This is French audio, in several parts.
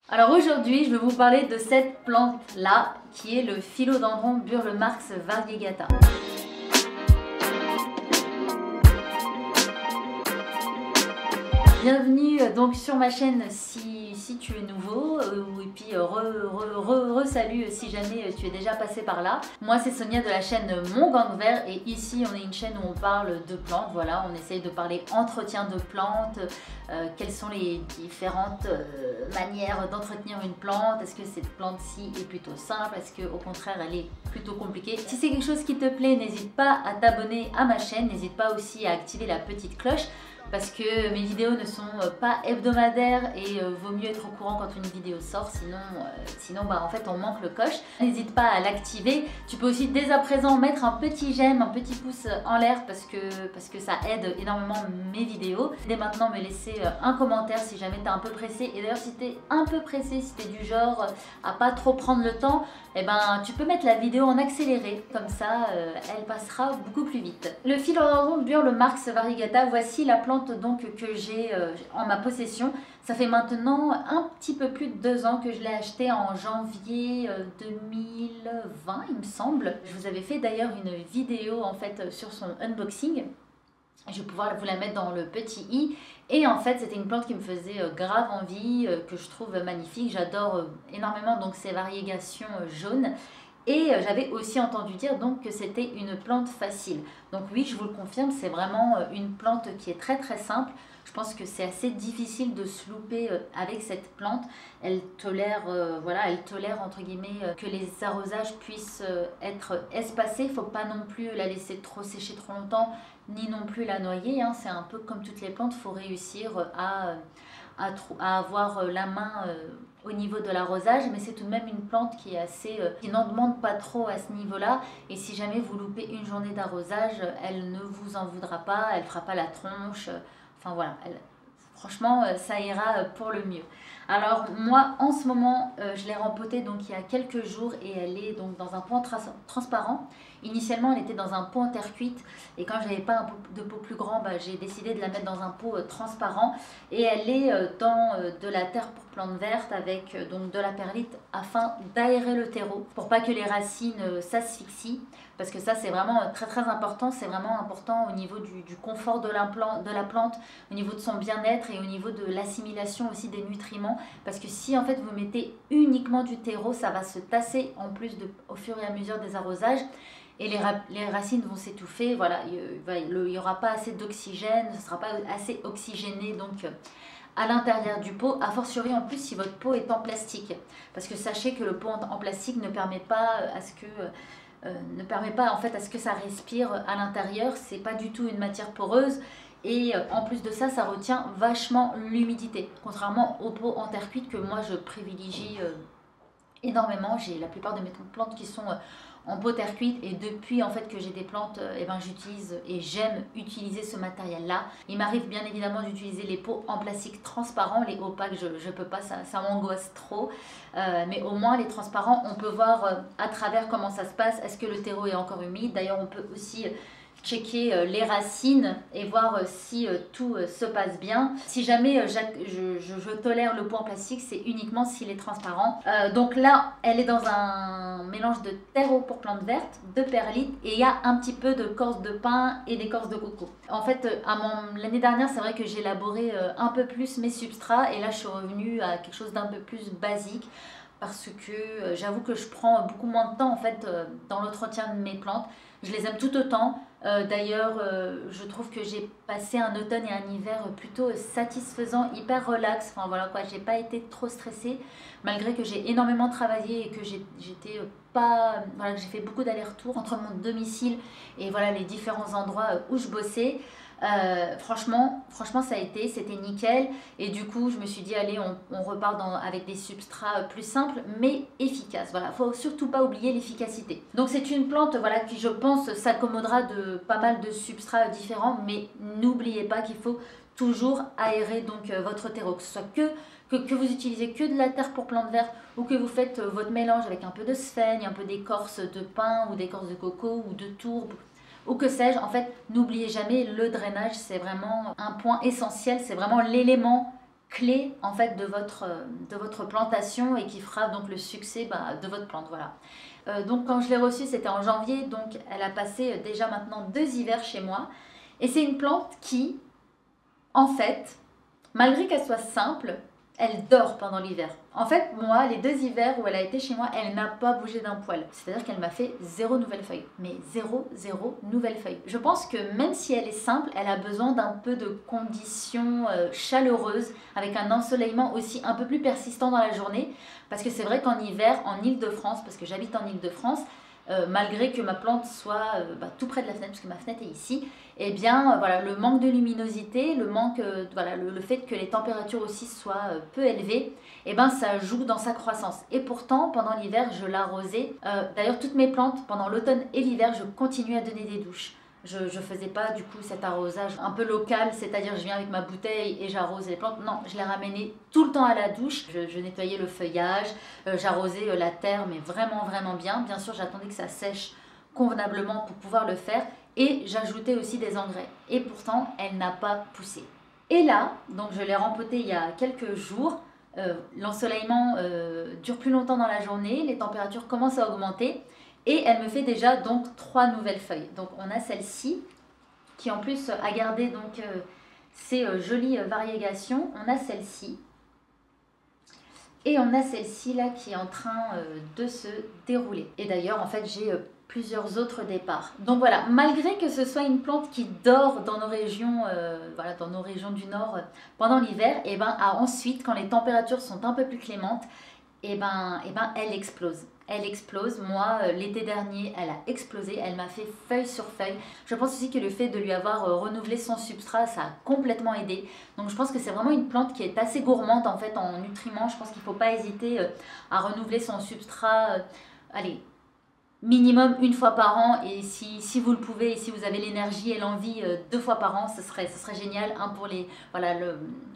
Alors aujourd'hui, je vais vous parler de cette plante-là, qui est le Philodendron Burle-Marx variegata. Bienvenue donc sur ma chaîne si tu es nouveau, et puis salut si jamais tu es déjà passé par là. Moi c'est Sonia de la chaîne Mon Gang Vert et ici on est une chaîne où on parle de plantes, voilà, on essaye de parler entretien de plantes, quelles sont les différentes manières d'entretenir une plante, est-ce que cette plante-ci est plutôt simple, est-ce qu'au contraire elle est plutôt compliquée. Si c'est quelque chose qui te plaît, n'hésite pas à t'abonner à ma chaîne, n'hésite pas aussi à activer la petite cloche, parce que mes vidéos ne sont pas hebdomadaires et vaut mieux être au courant quand une vidéo sort, sinon en fait on manque le coche. N'hésite pas à l'activer. Tu peux aussi dès à présent mettre un petit j'aime, un petit pouce en l'air parce que ça aide énormément mes vidéos. Dès maintenant me laisser un commentaire si jamais tu es un peu pressé. Et d'ailleurs si tu es un peu pressé, si tu es du genre à pas trop prendre le temps, eh ben, tu peux mettre la vidéo en accéléré, comme ça elle passera beaucoup plus vite. Le Philodendron Burle-Marx variegata, voici la plante donc que j'ai en ma possession. Ça fait maintenant un petit peu plus de 2 ans que je l'ai acheté en janvier 2020 il me semble. Je vous avais fait d'ailleurs une vidéo en fait sur son unboxing. Je vais pouvoir vous la mettre dans le petit i. Et en fait, c'était une plante qui me faisait grave envie, que je trouve magnifique. J'adore énormément donc ces variégations jaunes. Et j'avais aussi entendu dire donc que c'était une plante facile. Donc oui, je vous le confirme, c'est vraiment une plante qui est très très simple. Je pense que c'est assez difficile de se louper avec cette plante. Elle tolère, voilà, elle tolère entre guillemets que les arrosages puissent être espacés. Il ne faut pas non plus la laisser trop sécher trop longtemps, ni non plus la noyer. Hein. C'est un peu comme toutes les plantes, il faut réussir à avoir la main au niveau de l'arrosage, mais c'est tout de même une plante qui est assez, qui n'en demande pas trop à ce niveau-là. Et si jamais vous loupez une journée d'arrosage, elle ne vous en voudra pas, elle fera pas la tronche. Enfin voilà, franchement, ça ira pour le mieux. Alors moi, en ce moment, je l'ai rempotée donc il y a quelques jours et elle est donc dans un pot transparent. Initialement, elle était dans un pot en terre cuite et quand j'avais pas un pot de pot plus grand, j'ai décidé de la mettre dans un pot transparent et elle est dans de la terre pour plantes vertes avec donc de la perlite afin d'aérer le terreau pour pas que les racines s'asphyxient, parce que ça c'est vraiment très très important. C'est vraiment important au niveau du confort de la plante, au niveau de son bien-être et au niveau de l'assimilation aussi des nutriments, parce que si en fait vous mettez uniquement du terreau, ça va se tasser en plus au fur et à mesure des arrosages et les racines vont s'étouffer. Voilà, il n'y aura pas assez d'oxygène, ce ne sera pas assez oxygéné donc à l'intérieur du pot, a fortiori en plus si votre pot est en plastique, parce que sachez que le pot en plastique ne permet pas à ce que en fait à ce que ça respire à l'intérieur. C'est pas du tout une matière poreuse. Et en plus de ça, ça retient vachement l'humidité, contrairement au pot en terre cuite que moi je privilégie énormément. J'ai la plupart de mes plantes qui sont en pot terre cuite, et depuis en fait que j'ai des plantes, j'utilise et j'aime utiliser ce matériel là. Il m'arrive bien évidemment d'utiliser les pots en plastique transparent, les opaques je peux pas, ça m'angoisse trop, mais au moins les transparents on peut voir à travers comment ça se passe, est-ce que le terreau est encore humide. D'ailleurs on peut aussi checker les racines et voir si tout se passe bien. Si jamais je tolère le pot en plastique, c'est uniquement s'il est transparent. Donc là, elle est dans un mélange de terreau pour plantes vertes, de perlite, et il y a un petit peu d'écorce de pin et d'écorce de coco. En fait, l'année dernière, c'est vrai que j'ai élaboré un peu plus mes substrats, et là, je suis revenue à quelque chose d'un peu plus basique, parce que j'avoue que je prends beaucoup moins de temps en fait dans l'entretien de mes plantes. Je les aime tout autant. D'ailleurs, je trouve que j'ai passé un automne et un hiver plutôt satisfaisant, hyper relax. Enfin voilà quoi, j'ai pas été trop stressée, malgré que j'ai énormément travaillé et que j'étais pas, voilà, que j'ai fait beaucoup d'allers-retours entre mon domicile et voilà les différents endroits où je bossais. Franchement c'était nickel, et du coup je me suis dit allez on repart avec des substrats plus simples mais efficaces. Voilà, faut surtout pas oublier l'efficacité. Donc c'est une plante voilà qui je pense s'accommodera de pas mal de substrats différents, mais n'oubliez pas qu'il faut toujours aérer donc votre terreau, que ce soit que vous utilisez que de la terre pour plantes vertes ou que vous faites votre mélange avec un peu de sphène, un peu d'écorce de pin ou d'écorce de coco ou de tourbe ou que sais-je. En fait, n'oubliez jamais le drainage, c'est vraiment un point essentiel, c'est vraiment l'élément clé en fait de votre plantation et qui fera donc le succès de votre plante. Voilà. Donc quand je l'ai reçue, c'était en janvier, donc elle a passé déjà maintenant 2 hivers chez moi. Et c'est une plante qui, en fait, malgré qu'elle soit simple, elle dort pendant l'hiver. En fait, moi, les 2 hivers où elle a été chez moi, elle n'a pas bougé d'un poil. C'est-à-dire qu'elle m'a fait 0 nouvelle feuille. Mais 0 nouvelle feuille. Je pense que même si elle est simple, elle a besoin d'un peu de conditions chaleureuses, avec un ensoleillement aussi un peu plus persistant dans la journée. Parce que c'est vrai qu'en hiver, en Île-de-France, parce que j'habite en Île-de-France, malgré que ma plante soit tout près de la fenêtre, parce que ma fenêtre est ici, eh bien voilà, le manque de luminosité, le manque, voilà, le fait que les températures aussi soient peu élevées, eh ben ça joue dans sa croissance. Et pourtant, pendant l'hiver, je l'arrosais. D'ailleurs, toutes mes plantes, pendant l'automne et l'hiver, je continuais à donner des douches. Je ne faisais pas du coup cet arrosage un peu local, c'est-à-dire je viens avec ma bouteille et j'arrose les plantes. Non, je les ramenais tout le temps à la douche. Je nettoyais le feuillage, j'arrosais la terre, mais vraiment bien. Bien sûr, j'attendais que ça sèche convenablement pour pouvoir le faire. Et j'ajoutais aussi des engrais. Et pourtant, elle n'a pas poussé. Et là, donc je l'ai rempotée il y a quelques jours. L'ensoleillement dure plus longtemps dans la journée, les températures commencent à augmenter. Et elle me fait déjà donc 3 nouvelles feuilles. Donc on a celle-ci qui en plus a gardé donc ces jolies variégations. On a celle-ci. Et on a celle-ci là qui est en train de se dérouler. Et d'ailleurs en fait j'ai plusieurs autres départs. Donc voilà, malgré que ce soit une plante qui dort dans nos régions, voilà, dans nos régions du nord pendant l'hiver, et ben ensuite quand les températures sont un peu plus clémentes, et ben elle explose. Elle explose. Moi, l'été dernier, elle a explosé. Elle m'a fait feuille sur feuille. Je pense aussi que le fait de lui avoir renouvelé son substrat, ça a complètement aidé. Donc je pense que c'est vraiment une plante qui est assez gourmande en fait en nutriments. Je pense qu'il ne faut pas hésiter à renouveler son substrat. Allez, minimum 1 fois par an. Et si vous le pouvez, et si vous avez l'énergie et l'envie, 2 fois par an, ce serait génial. Un pour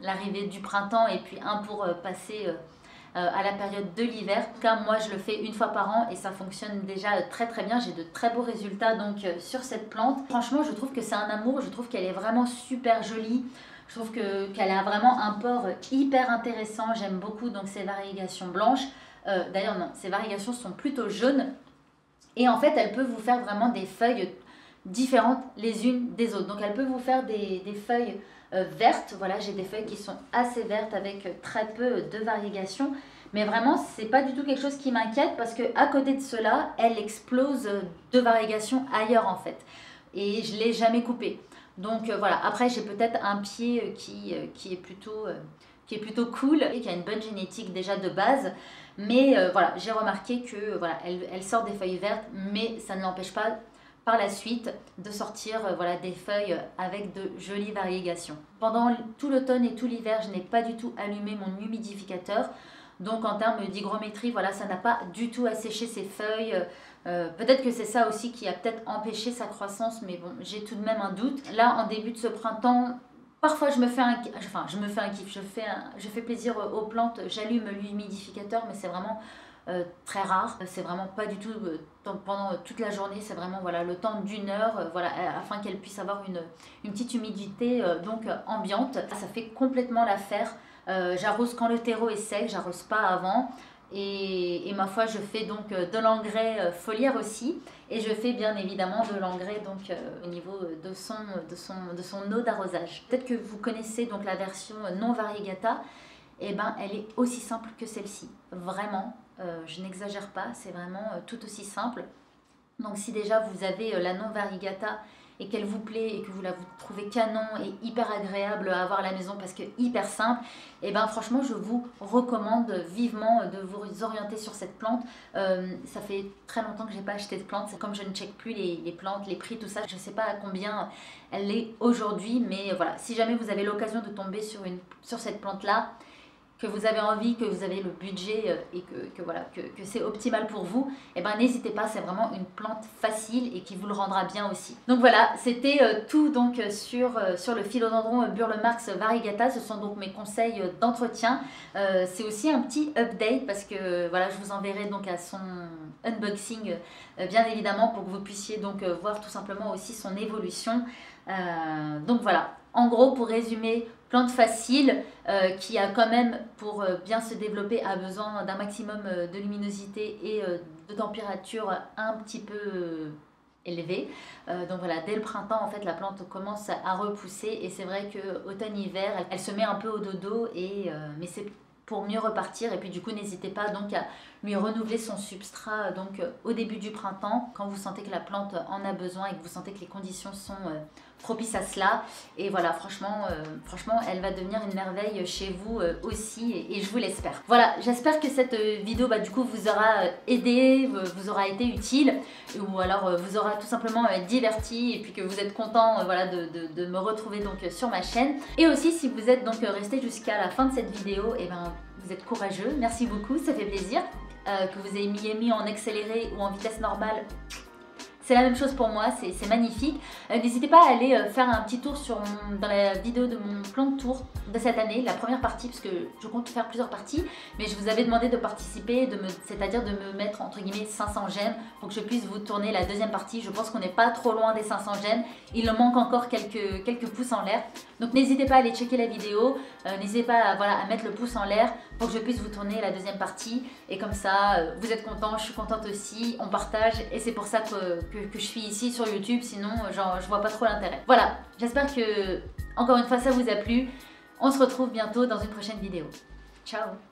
l'arrivée du printemps et puis un pour passer... à la période de l'hiver. En tout cas, moi je le fais 1 fois par an et ça fonctionne déjà très bien. J'ai de très beaux résultats donc sur cette plante. Franchement, je trouve que c'est un amour. Je trouve qu'elle est vraiment super jolie. Je trouve qu'elle a vraiment un port hyper intéressant. J'aime beaucoup donc ces variegations blanches. D'ailleurs non, ces variégations sont plutôt jaunes. Et en fait, elle peut vous faire vraiment des feuilles différentes les unes des autres. Donc elle peut vous faire des feuilles vertes. Voilà, j'ai des feuilles qui sont assez vertes avec très peu de variegation. Mais vraiment, c'est pas du tout quelque chose qui m'inquiète parce que à côté de cela, elle explose de variegation ailleurs en fait. Et je l'ai jamais coupée. Donc voilà, après j'ai peut-être un pied qui est plutôt cool et qui a une bonne génétique déjà de base. Mais voilà, j'ai remarqué que voilà, elle sort des feuilles vertes, mais ça ne l'empêche pas par la suite de sortir voilà, des feuilles avec de jolies variégations. Pendant tout l'automne et tout l'hiver, je n'ai pas du tout allumé mon humidificateur. Donc en termes d'hygrométrie, voilà, ça n'a pas du tout asséché ses feuilles. Peut-être que c'est ça aussi qui a peut-être empêché sa croissance, mais bon, j'ai tout de même un doute. Là, en début de ce printemps, parfois je me fais un kiff, je fais plaisir aux plantes, j'allume l'humidificateur, mais c'est vraiment très rare. C'est vraiment pas du tout pendant toute la journée, c'est vraiment voilà, le temps d'1 heure, voilà, afin qu'elle puisse avoir une petite humidité donc ambiante. Ça fait complètement l'affaire. J'arrose quand le terreau est sec, j'arrose pas avant. Et ma foi, je fais donc de l'engrais foliaire aussi. Et je fais bien évidemment de l'engrais donc au niveau de son eau d'arrosage. Peut-être que vous connaissez donc la version non variegata. Et ben, elle est aussi simple que celle-ci. Vraiment, je n'exagère pas, c'est vraiment tout aussi simple. Donc si déjà vous avez la non variegata et qu'elle vous plaît et que vous la trouvez canon et hyper agréable à avoir à la maison parce que hyper simple, et ben franchement je vous recommande vivement de vous orienter sur cette plante. Ça fait très longtemps que j'ai pas acheté de plante, comme je ne check plus les plantes, les prix, tout ça, je sais pas à combien elle est aujourd'hui, mais voilà, si jamais vous avez l'occasion de tomber sur cette plante là, que vous avez envie, que vous avez le budget et que c'est optimal pour vous, et ben n'hésitez pas, c'est vraiment une plante facile et qui vous le rendra bien aussi. Donc voilà, c'était tout donc sur le philodendron Burle-Marx variegata. Ce sont donc mes conseils d'entretien. C'est aussi un petit update parce que voilà, je vous enverrai donc à son unboxing bien évidemment pour que vous puissiez donc voir tout simplement aussi son évolution. Donc voilà, en gros pour résumer, plante facile qui a quand même, pour bien se développer, a besoin d'un maximum de luminosité et de température un petit peu élevée. Donc voilà, dès le printemps, en fait, la plante commence à repousser et c'est vrai que automne-hiver, elle se met un peu au dodo, mais c'est pour mieux repartir. Et puis du coup, n'hésitez pas donc à lui renouveler son substrat donc au début du printemps, quand vous sentez que la plante en a besoin et que vous sentez que les conditions sont propices à cela. Et voilà, franchement, elle va devenir une merveille chez vous aussi, et je vous l'espère. Voilà, j'espère que cette vidéo du coup vous aura aidé, vous aura été utile, ou alors vous aura tout simplement diverti, et puis que vous êtes content voilà, de me retrouver donc sur ma chaîne. Et aussi, si vous êtes donc resté jusqu'à la fin de cette vidéo, et ben vous êtes courageux, merci beaucoup, ça fait plaisir. Que vous ayez mis en accéléré ou en vitesse normale, c'est la même chose pour moi, c'est magnifique. N'hésitez pas à aller faire un petit tour dans la vidéo de mon plan de tour de cette année, la première partie, parce que je compte faire plusieurs parties, mais je vous avais demandé de participer, c'est-à-dire de me mettre entre guillemets 500 j'aime pour que je puisse vous tourner la deuxième partie. Je pense qu'on n'est pas trop loin des 500 j'aime, il en manque encore quelques pouces en l'air. Donc n'hésitez pas à aller checker la vidéo, n'hésitez pas à mettre le pouce en l'air pour que je puisse vous tourner la deuxième partie. Et comme ça, vous êtes contents, je suis contente aussi, on partage, et c'est pour ça que je suis ici sur YouTube, sinon je vois pas trop l'intérêt. Voilà, j'espère que, encore une fois, ça vous a plu. On se retrouve bientôt dans une prochaine vidéo. Ciao!